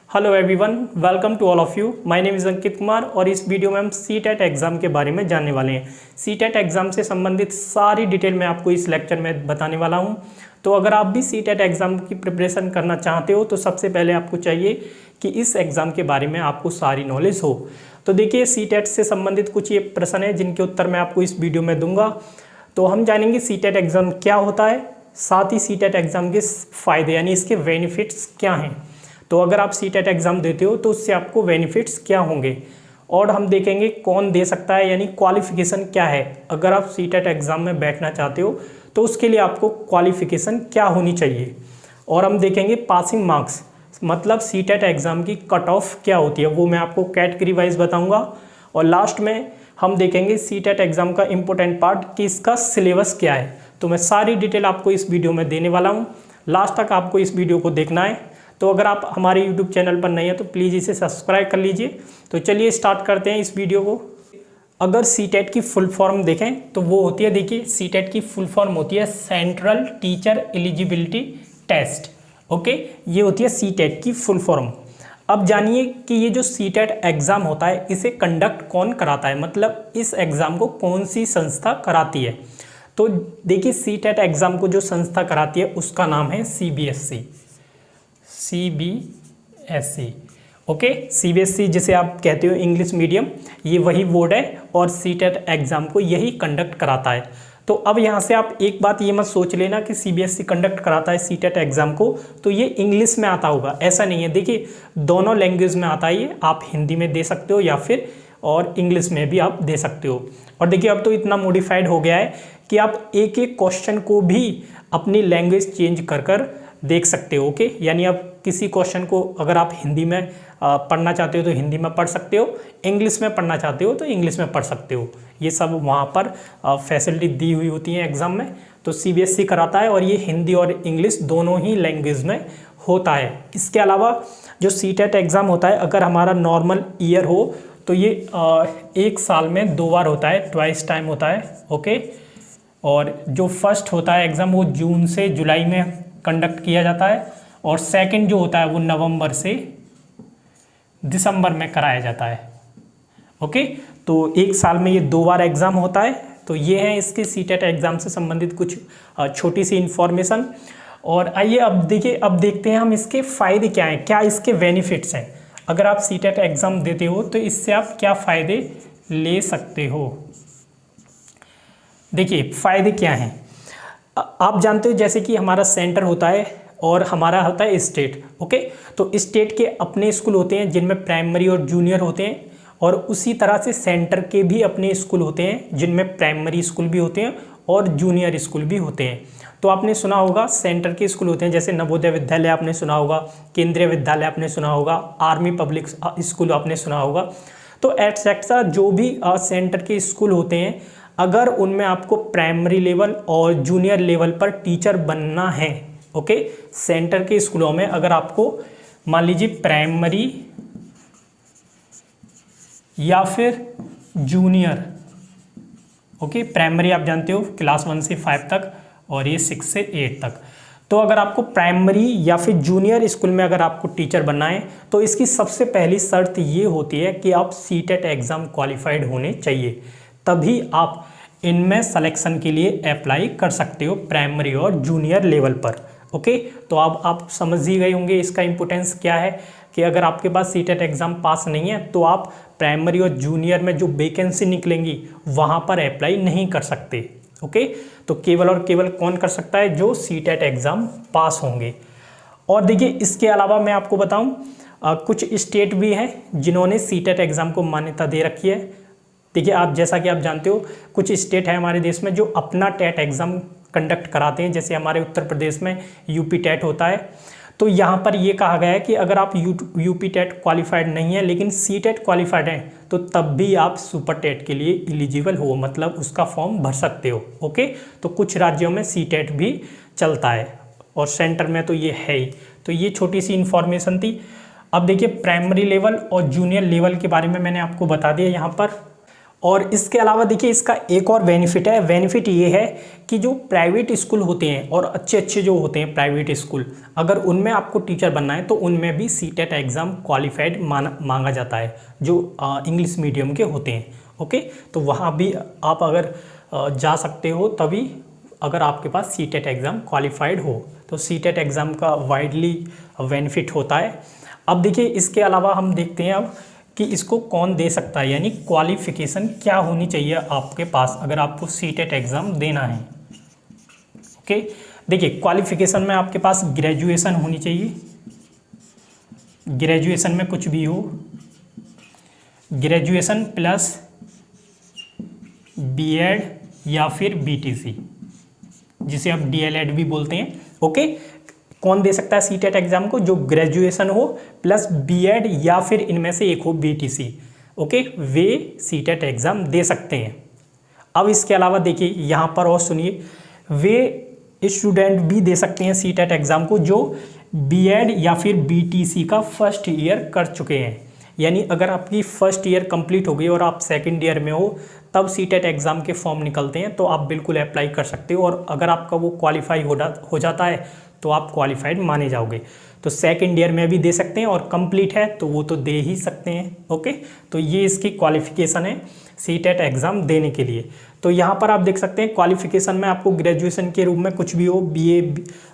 Hello everyone, welcome to all of you. My name is Ankit Kumar और इस video में हम सीटेट एग्ज़ाम के बारे में जानने वाले हैं। सीटेट एग्ज़ाम से संबंधित सारी डिटेल मैं आपको इस लेक्चर में बताने वाला हूं। तो अगर आप भी सीटेट एग्ज़ाम की प्रिपरेशन करना चाहते हो तो सबसे पहले आपको चाहिए कि इस एग्ज़ाम के बारे में आपको सारी नॉलेज हो। तो देखिए, सीटेट से संबंधित कुछ ये प्रश्न है जिनके उत्तर मैं आपको इस वीडियो में दूंगा। तो हम जानेंगे सीटेट एग्ज़ाम क्या होता है, साथ ही सीटेट एग्ज़ाम के फ़ायदे यानी इसके बेनिफिट्स क्या हैं। तो अगर आप सीटेट एग्ज़ाम देते हो तो उससे आपको बेनिफिट्स क्या होंगे, और हम देखेंगे कौन दे सकता है यानी क्वालिफ़िकेशन क्या है। अगर आप सीटेट एग्ज़ाम में बैठना चाहते हो तो उसके लिए आपको क्वालिफ़िकेशन क्या होनी चाहिए, और हम देखेंगे पासिंग मार्क्स मतलब सीटेट एग्ज़ाम की कट ऑफ क्या होती है, वो मैं आपको कैटेगरी वाइज बताऊँगा। और लास्ट में हम देखेंगे सीटेट एग्ज़ाम का इम्पोर्टेंट पार्ट कि इसका सिलेबस क्या है। तो मैं सारी डिटेल आपको इस वीडियो में देने वाला हूँ, लास्ट तक आपको इस वीडियो को देखना है। तो अगर आप हमारे YouTube चैनल पर नए हैं तो प्लीज़ इसे सब्सक्राइब कर लीजिए। तो चलिए स्टार्ट करते हैं इस वीडियो को। अगर सीटेट की फुल फॉर्म देखें तो वो होती है, देखिए सीटेट की फुल फॉर्म होती है central teacher eligibility test. Okay, ये होती है सीटेट की फुल फॉर्म। अब जानिए कि ये जो सीटेट एग्ज़ाम होता है इसे कंडक्ट कौन कराता है, मतलब इस एग्ज़ाम को कौन सी संस्था कराती है। तो देखिए, सीटेट एग्ज़ाम को जो संस्था कराती है उसका नाम है CBSE। ओके, CBSE जिसे आप कहते हो इंग्लिश मीडियम, ये वही बोर्ड है और सीटेट एग्ज़ाम को यही कंडक्ट कराता है। तो अब यहाँ से आप एक बात ये मत सोच लेना कि CBSE कंडक्ट कराता है सीटेट एग्ज़ाम को तो ये इंग्लिश में आता होगा, ऐसा नहीं है। देखिए, दोनों लैंग्वेज में आता है ये, आप हिंदी में दे सकते हो या फिर और इंग्लिश में भी आप दे सकते हो। और देखिए, अब तो इतना मॉडिफाइड हो गया है कि आप एक एक क्वेश्चन को भी अपनी लैंग्वेज चेंज कर कर देख सकते हो। ओके, यानी आप किसी क्वेश्चन को अगर आप हिंदी में पढ़ना चाहते हो तो हिंदी में पढ़ सकते हो, इंग्लिश में पढ़ना चाहते हो तो इंग्लिश में पढ़ सकते हो। ये सब वहाँ पर फैसिलिटी दी हुई होती है एग्ज़ाम में। तो CBSE कराता है और ये हिंदी और इंग्लिश दोनों ही लैंग्वेज में होता है। इसके अलावा जो सीटेट एग्ज़ाम होता है, अगर हमारा नॉर्मल ईयर हो तो ये एक साल में 2 बार होता है, ट्वाइस टाइम होता है। ओके, और जो फर्स्ट होता है एग्ज़ाम वो जून से जुलाई में कंडक्ट किया जाता है, और सेकंड जो होता है वो नवंबर से दिसंबर में कराया जाता है। ओके, तो एक साल में ये 2 बार एग्ज़ाम होता है। तो ये है इसके सीटेट एग्ज़ाम से संबंधित कुछ छोटी सी इन्फॉर्मेशन। और आइए अब देखिए, अब देखते हैं हम इसके फ़ायदे क्या हैं, क्या इसके बेनिफिट्स हैं। अगर आप सीटेट एग्ज़ाम देते हो तो इससे आप क्या फ़ायदे ले सकते हो। देखिए, फ़ायदे क्या हैं। आप जानते हो जैसे कि हमारा सेंटर होता है और हमारा होता है स्टेट। ओके, तो स्टेट के अपने स्कूल होते हैं जिनमें प्राइमरी और जूनियर होते हैं, और उसी तरह से सेंटर के भी अपने स्कूल होते हैं जिनमें प्राइमरी स्कूल भी होते हैं और जूनियर स्कूल भी होते हैं। तो आपने सुना होगा सेंटर के स्कूल होते हैं जैसे नवोदय विद्यालय आपने सुना होगा, केंद्रीय विद्यालय आपने सुना होगा, आर्मी पब्लिक स्कूल आपने सुना होगा। तो एटसेट्रा जो भी सेंटर के स्कूल होते हैं, अगर उनमें आपको प्राइमरी लेवल और जूनियर लेवल पर टीचर बनना है, ओके, सेंटर के स्कूलों में अगर आपको मान लीजिए प्राइमरी या फिर जूनियर, ओके, प्राइमरी आप जानते हो क्लास 1 से 5 तक और ये 6 से 8 तक। तो अगर आपको प्राइमरी या फिर जूनियर स्कूल में अगर आपको टीचर बनना है तो इसकी सबसे पहली शर्त ये होती है कि आप सीटेट एग्ज़ाम क्वालिफाइड होने चाहिए, तभी आप इनमें सिलेक्शन के लिए अप्लाई कर सकते हो प्राइमरी और जूनियर लेवल पर। ओके, तो अब आप समझ ही गए होंगे इसका इम्पोर्टेंस क्या है कि अगर आपके पास सीटेट एग्ज़ाम पास नहीं है तो आप प्राइमरी और जूनियर में जो वैकेंसी निकलेंगी वहाँ पर अप्लाई नहीं कर सकते। ओके, तो केवल और केवल कौन कर सकता है, जो सीटेट एग्ज़ाम पास होंगे। और देखिए, इसके अलावा मैं आपको बताऊँ कुछ स्टेट भी हैं जिन्होंने सीटेट एग्ज़ाम को मान्यता दे रखी है। देखिए, आप जैसा कि आप जानते हो कुछ स्टेट है हमारे देश में जो अपना टेट एग्ज़ाम कंडक्ट कराते हैं, जैसे हमारे उत्तर प्रदेश में यूपी टेट होता है। तो यहाँ पर ये कहा गया है कि अगर आप यूपी टेट क्वालिफाइड नहीं है लेकिन सीटेट क्वालिफाइड हैं तो तब भी आप सुपर टेट के लिए एलिजिबल हो, मतलब उसका फॉर्म भर सकते हो। ओके, तो कुछ राज्यों में सीटेट भी चलता है और सेंटर में तो ये है ही। तो ये छोटी सी इन्फॉर्मेशन थी। अब देखिए, प्राइमरी लेवल और जूनियर लेवल के बारे में मैंने आपको बता दिया यहाँ पर। और इसके अलावा देखिए इसका एक और बेनिफिट है। बेनिफिट ये है कि जो प्राइवेट स्कूल होते हैं और अच्छे अच्छे जो होते हैं प्राइवेट स्कूल, अगर उनमें आपको टीचर बनना है तो उनमें भी सीटेट एग्ज़ाम क्वालिफाइड मांगा जाता है, जो इंग्लिश मीडियम के होते हैं। ओके, तो वहाँ भी आप अगर जा सकते हो तभी, अगर आपके पास सीटेट एग्ज़ाम क्वालिफाइड हो। तो सीटेट एग्ज़ाम का वाइडली बेनिफिट होता है। अब देखिए इसके अलावा हम देखते हैं अब कि इसको कौन दे सकता है, यानी क्वालिफ़िकेशन क्या होनी चाहिए आपके पास अगर आपको सीटेट एग्ज़ाम देना है। ओके, देखिए क्वालिफ़िकेशन में आपके पास ग्रेजुएशन होनी चाहिए। ग्रेजुएशन में कुछ भी हो, ग्रेजुएशन प्लस बीएड या फिर बीटीसी, जिसे आप डीएलएड भी बोलते हैं। ओके, कौन दे सकता है सीटेट एग्ज़ाम को? जो ग्रेजुएशन हो प्लस बीएड या फिर इनमें से एक हो बीटीसी। ओके, वे सीटेट एग्ज़ाम दे सकते हैं। अब इसके अलावा देखिए यहाँ पर और सुनिए, वे स्टूडेंट भी दे सकते हैं सीटेट एग्ज़ाम को जो बीएड या फिर बीटीसी का फर्स्ट ईयर कर चुके हैं। यानी अगर आपकी फर्स्ट ईयर कंप्लीट हो गई और आप सेकंड ईयर में हो, तब सीटेट एग्ज़ाम के फॉर्म निकलते हैं, तो आप बिल्कुल अप्लाई कर सकते हो। और अगर आपका वो क्वालिफाई हो जाता है तो आप क्वालिफाइड माने जाओगे। तो सेकंड ईयर में भी दे सकते हैं और कंप्लीट है तो वो तो दे ही सकते हैं। ओके, तो ये इसकी क्वालिफ़िकेशन है सीटेट एग्ज़ाम देने के लिए। तो यहाँ पर आप देख सकते हैं क्वालिफ़िकेशन में आपको ग्रेजुएशन के रूप में कुछ भी हो, बीए,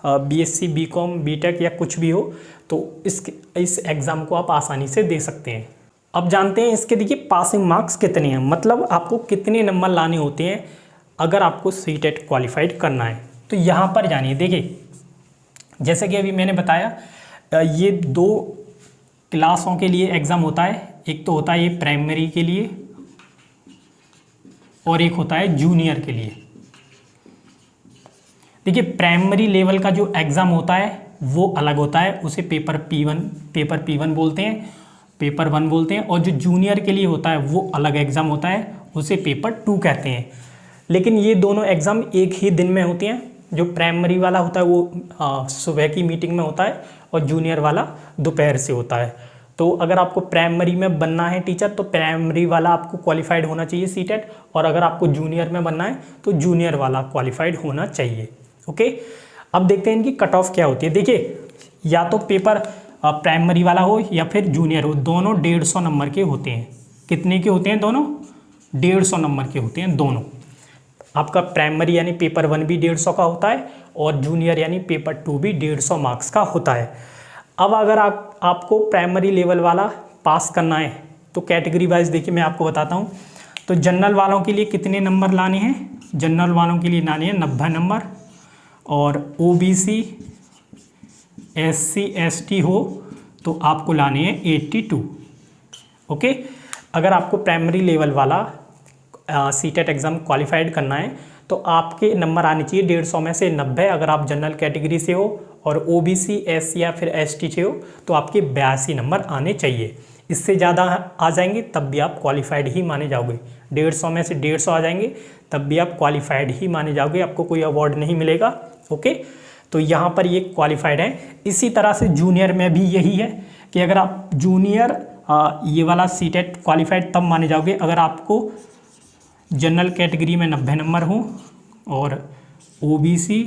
बीएससी, बीकॉम, बीटेक या कुछ भी हो, तो इस एग्ज़ाम को आप आसानी से दे सकते हैं। अब जानते हैं इसके देखिए पासिंग मार्क्स कितने हैं, मतलब आपको कितने नंबर लाने होते हैं अगर आपको सीटेट क्वालिफाइड करना है। तो यहाँ पर जानिए, देखिए जैसे कि अभी मैंने बताया ये 2 क्लासों के लिए एग्ज़ाम होता है। एक तो होता है ये प्राइमरी के लिए और एक होता है जूनियर के लिए। देखिए प्राइमरी लेवल का जो एग्ज़ाम होता है वो अलग होता है, उसे पेपर P1 बोलते हैं, पेपर 1 बोलते हैं। और जो जूनियर के लिए होता है वो अलग एग्ज़ाम होता है, उसे पेपर 2 कहते हैं। लेकिन ये दोनों एग्ज़ाम एक ही दिन में होती हैं। जो प्राइमरी वाला होता है वो सुबह की मीटिंग में होता है और जूनियर वाला दोपहर से होता है। तो अगर आपको प्राइमरी में बनना है टीचर तो प्राइमरी वाला आपको क्वालिफाइड होना चाहिए सीटेट, और अगर आपको जूनियर में बनना है तो जूनियर वाला क्वालिफाइड होना चाहिए। ओके, अब देखते हैं इनकी कट ऑफ क्या होती है। देखिए या तो पेपर प्राइमरी वाला हो या फिर जूनियर हो, दोनों 150 नंबर के होते हैं। कितने के होते हैं? दोनों 150 नंबर के होते हैं दोनों। आपका प्राइमरी यानी पेपर 1 भी 150 का होता है और जूनियर यानी पेपर 2 भी 150 मार्क्स का होता है। अब अगर आपको प्राइमरी लेवल वाला पास करना है तो कैटेगरी वाइज देखिए मैं आपको बताता हूँ। तो जनरल वालों के लिए कितने नंबर लाने हैं? जनरल वालों के लिए लाने हैं 90 नंबर, और ओबीसी, एससी, एसटी हो तो आपको लाने हैं 82। ओके, अगर आपको प्राइमरी लेवल वाला सीटेट एग्ज़ाम क्वालिफाइड करना है तो आपके नंबर आने चाहिए 150 में से 90 अगर आप जनरल कैटेगरी से हो, और ओबीसी, एससी या फिर एसटी से हो तो आपके 82 नंबर आने चाहिए। इससे ज़्यादा आ जाएंगे तब भी आप क्वालिफाइड ही माने जाओगे। 150 में से 150 आ जाएंगे तब भी आप क्वालिफाइड ही माने जाओगे, आपको कोई अवार्ड नहीं मिलेगा। ओके, तो यहाँ पर ये क्वालिफाइड है। इसी तरह से जूनियर में भी यही है कि अगर आप जूनियर ये वाला सीटेट क्वालिफाइड तब माने जाओगे अगर आपको जनरल कैटेगरी में 90 नंबर हो और ओबीसी,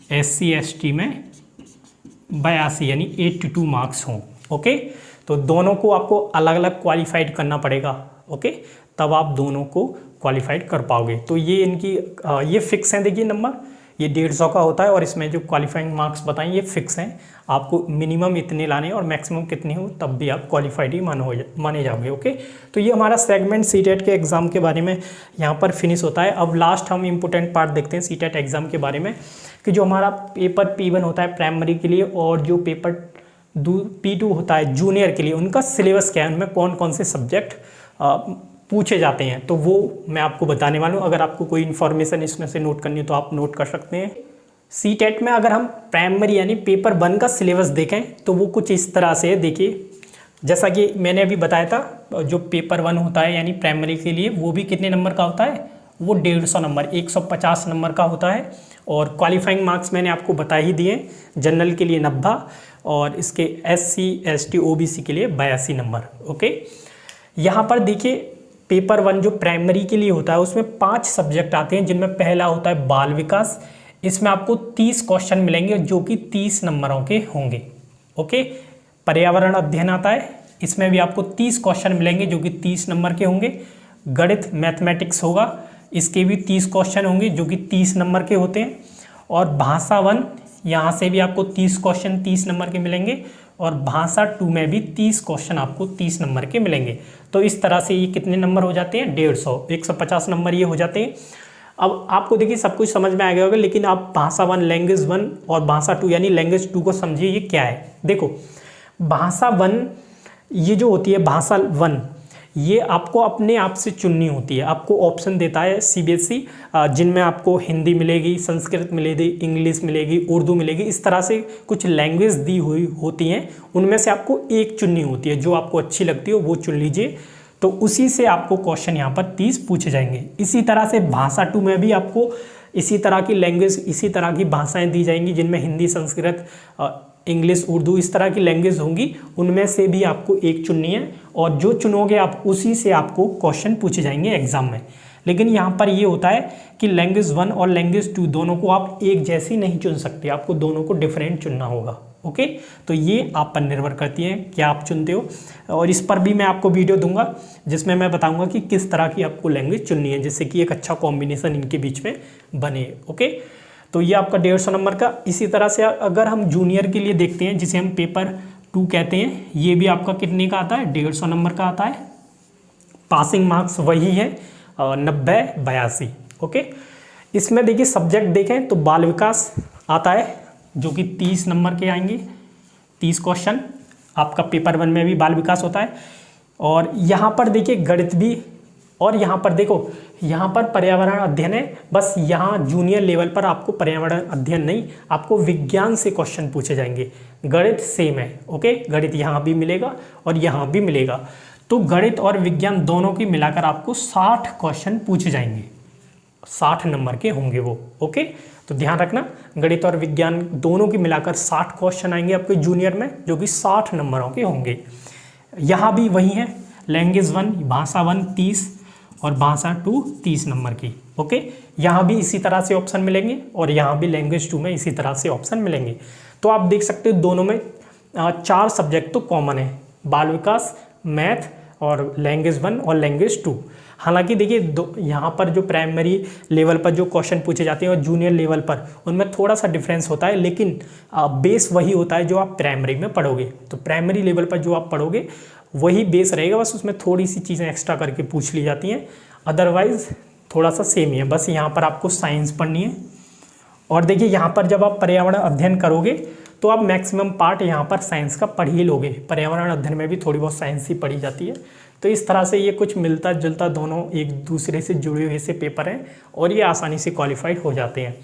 एससी, एसटी में 82 यानी 82 मार्क्स हों। ओके, तो दोनों को आपको अलग अलग क्वालिफाइड करना पड़ेगा। ओके, तब आप दोनों को क्वालिफाइड कर पाओगे। तो ये इनकी ये फिक्स हैं। देखिए नंबर ये 150 का होता है और इसमें जो क्वालिफाइंग मार्क्स बताएं ये फिक्स हैं। आपको मिनिमम इतने लाने और मैक्सिमम कितने हो तब भी आप क्वालिफाइड ही माने जाओगे। ओके, तो ये हमारा सेगमेंट सीटेट के एग्ज़ाम के बारे में यहाँ पर फिनिश होता है। अब लास्ट हम इम्पोर्टेंट पार्ट देखते हैं सीटेट एग्ज़ाम के बारे में, कि जो हमारा पेपर P1 होता है प्राइमरी के लिए और जो पेपर P2 होता है जूनियर के लिए, उनका सिलेबस क्या है, उनमें कौन कौन से सब्जेक्ट पूछे जाते हैं, तो वो मैं आपको बताने वाला हूँ। अगर आपको कोई इन्फॉर्मेशन इसमें से नोट करनी है तो आप नोट कर सकते हैं। सीटेट में अगर हम प्राइमरी यानी पेपर 1 का सिलेबस देखें तो वो कुछ इस तरह से है। देखिए जैसा कि मैंने अभी बताया था, जो पेपर 1 होता है यानी प्राइमरी के लिए वो भी कितने नंबर का होता है? वो 150 नंबर 150 नंबर का होता है। और क्वालिफाइंग मार्क्स मैंने आपको बता ही दिए, जनरल के लिए 90 और इसके SC, ST, OBC के लिए 82 नंबर। ओके, यहाँ पर देखिए पेपर 1 जो प्राइमरी के लिए होता है उसमें 5 सब्जेक्ट आते हैं, जिनमें पहला होता है बाल विकास। इसमें आपको 30 क्वेश्चन मिलेंगे जो कि 30 नंबरों के होंगे। ओके, पर्यावरण अध्ययन आता है, इसमें भी आपको 30 क्वेश्चन मिलेंगे जो कि 30 नंबर के होंगे। गणित मैथमेटिक्स होगा, इसके भी 30 क्वेश्चन होंगे जो कि 30 नंबर के होते हैं। और भाषा 1, यहाँ से भी आपको 30 क्वेश्चन 30 नंबर के मिलेंगे। और भाषा 2 में भी 30 क्वेश्चन आपको 30 नंबर के मिलेंगे। तो इस तरह से ये कितने नंबर हो जाते हैं, 150, 150 नंबर ये हो जाते हैं। अब आपको देखिए सब कुछ समझ में आ गया होगा, लेकिन आप भाषा 1, लैंग्वेज 1 और भाषा 2 यानी लैंग्वेज 2 को समझिए ये क्या है। देखो, भाषा 1 ये जो होती है, भाषा 1 ये आपको अपने आप से चुननी होती है। आपको ऑप्शन देता है सीबीएसई, जिनमें आपको हिंदी मिलेगी, संस्कृत मिलेगी, इंग्लिश मिलेगी, उर्दू मिलेगी, इस तरह से कुछ लैंग्वेज दी हुई होती हैं। उनमें से आपको एक चुननी होती है, जो आपको अच्छी लगती है वो चुन लीजिए। तो उसी से आपको क्वेश्चन यहाँ पर 30 पूछे जाएंगे। इसी तरह से भाषा 2 में भी आपको इसी तरह की लैंग्वेज, इसी तरह की भाषाएँ दी जाएंगी, जिनमें हिंदी, संस्कृत, इंग्लिश, उर्दू इस तरह की लैंग्वेज होंगी। उनमें से भी आपको एक चुननी है, और जो चुनोगे आप उसी से आपको क्वेश्चन पूछे जाएंगे एग्जाम में। लेकिन यहाँ पर ये होता है कि लैंग्वेज 1 और लैंग्वेज 2 दोनों को आप एक जैसी नहीं चुन सकते, आपको दोनों को डिफरेंट चुनना होगा। ओके, तो ये आप पर निर्भर करती है क्या आप चुनते हो। और इस पर भी मैं आपको वीडियो दूंगा जिसमें मैं बताऊंगा कि किस तरह की आपको लैंग्वेज चुननी है, जिससे कि एक अच्छा कॉम्बिनेशन इनके बीच में बने। ओके, तो ये आपका 150 नंबर का। इसी तरह से अगर हम जूनियर के लिए देखते हैं, जिसे हम पेपर 2 कहते हैं, ये भी आपका कितने का आता है, 150 नंबर का आता है। पासिंग मार्क्स वही है 90, 82। ओके, इसमें देखिए सब्जेक्ट देखें तो बाल विकास आता है जो कि 30 नंबर के आएंगे, 30 क्वेश्चन। आपका पेपर 1 में भी बाल विकास होता है। और यहाँ पर देखिए गणित भी, और यहाँ पर देखो, यहाँ पर पर्यावरण अध्ययन है। बस यहाँ जूनियर लेवल पर आपको पर्यावरण अध्ययन नहीं, आपको विज्ञान से क्वेश्चन पूछे जाएंगे। गणित सेम है। ओके, गणित यहाँ भी मिलेगा और यहाँ भी मिलेगा। तो गणित और विज्ञान दोनों की मिलाकर आपको 60 क्वेश्चन पूछे जाएंगे, 60 नंबर के होंगे वो। ओके, तो ध्यान रखना, गणित और विज्ञान दोनों की मिलाकर 60 क्वेश्चन आएंगे आपके जूनियर में, जो कि 60 नंबरों के होंगे। यहाँ भी वही है, लैंग्वेज 1, भाषा 1 30 और भाषा 2 30 नंबर की। ओके, यहाँ भी इसी तरह से ऑप्शन मिलेंगे और यहाँ भी लैंग्वेज 2 में इसी तरह से ऑप्शन मिलेंगे। तो आप देख सकते हो दोनों में 4 सब्जेक्ट तो कॉमन है, बाल विकास, मैथ और लैंग्वेज 1 और लैंग्वेज 2। हालांकि देखिए यहाँ पर जो प्राइमरी लेवल पर जो क्वेश्चन पूछे जाते हैं और जूनियर लेवल पर उनमें थोड़ा सा डिफरेंस होता है, लेकिन बेस वही होता है जो आप प्राइमरी में पढ़ोगे। तो प्राइमरी लेवल पर जो आप पढ़ोगे वही बेस रहेगा, बस उसमें थोड़ी सी चीज़ें एक्स्ट्रा करके पूछ ली जाती हैं, अदरवाइज थोड़ा सा सेम ही है। बस यहाँ पर आपको साइंस पढ़नी है। और देखिए यहाँ पर जब आप पर्यावरण अध्ययन करोगे तो आप मैक्सिमम पार्ट यहाँ पर साइंस का पढ़ ही लोगे। पर्यावरण अध्ययन में भी थोड़ी बहुत साइंस ही पढ़ी जाती है। तो इस तरह से ये कुछ मिलता जुलता दोनों एक दूसरे से जुड़े हुए से पेपर हैं और ये आसानी से क्वालिफाइड हो जाते हैं।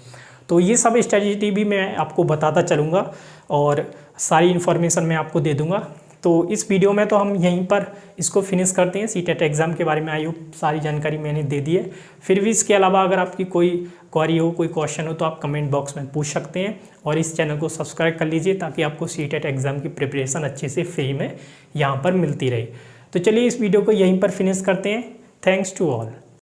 तो ये सब स्ट्रेटजी भी मैं आपको बताता चलूँगा और सारी इन्फॉर्मेशन मैं आपको दे दूँगा। तो इस वीडियो में तो हम यहीं पर इसको फिनिश करते हैं। सीटेट एग्ज़ाम के बारे में आई होप सारी जानकारी मैंने दे दी है। फिर भी इसके अलावा अगर आपकी कोई क्वेरी हो, कोई क्वेश्चन हो तो आप कमेंट बॉक्स में पूछ सकते हैं और इस चैनल को सब्सक्राइब कर लीजिए ताकि आपको सीटेट एग्ज़ाम की प्रिपरेशन अच्छे से फ्री में यहाँ पर मिलती रहे। तो चलिए इस वीडियो को यहीं पर फिनिश करते हैं। Thanks to all.